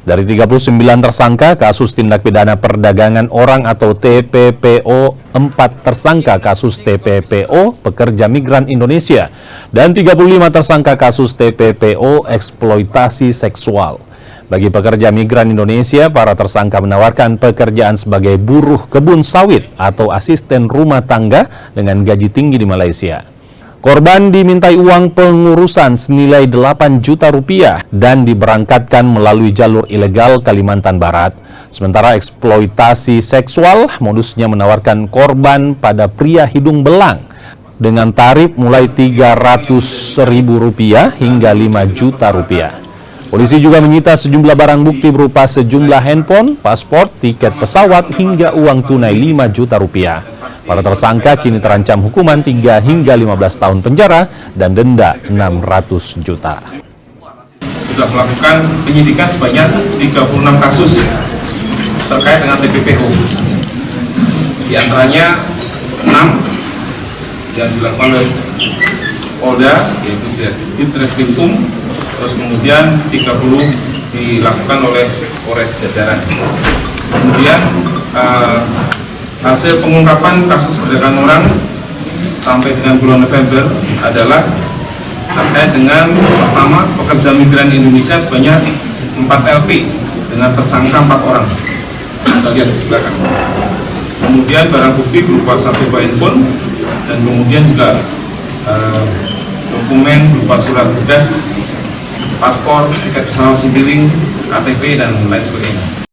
Dari 39 tersangka kasus tindak pidana perdagangan orang atau TPPO, 4 tersangka kasus TPPO pekerja migran Indonesia, dan 35 tersangka kasus TPPO eksploitasi seksual. Bagi pekerja migran Indonesia, para tersangka menawarkan pekerjaan sebagai buruh kebun sawit atau asisten rumah tangga dengan gaji tinggi di Malaysia. Korban dimintai uang pengurusan senilai 8 juta rupiah dan diberangkatkan melalui jalur ilegal Kalimantan Barat. Sementara eksploitasi seksual modusnya menawarkan korban pada pria hidung belang dengan tarif mulai Rp300.000 hingga Rp5 juta. Polisi juga menyita sejumlah barang bukti berupa sejumlah handphone, paspor, tiket pesawat, hingga uang tunai Rp5 juta. Para tersangka kini terancam hukuman 3 hingga 15 tahun penjara dan denda 600 juta. Sudah melakukan penyidikan sebanyak 36 kasus terkait dengan TPPO. Di antaranya 6 yang dilakukan oleh Polda, yaitu Ditreskrimum, terus kemudian 30 dilakukan oleh Polres Jajaran. Kemudian hasil pengungkapan kasus perdagangan orang sampai dengan bulan November adalah terkait dengan pertama pekerja migran Indonesia sebanyak 4 LP dengan tersangka 4 orang. Bisa lihat di belakang. Kemudian barang bukti berupa 1 buah handphone dan kemudian juga dokumen berupa surat tugas, paspor, tiket pesawat Citylink, KTP dan lain sebagainya.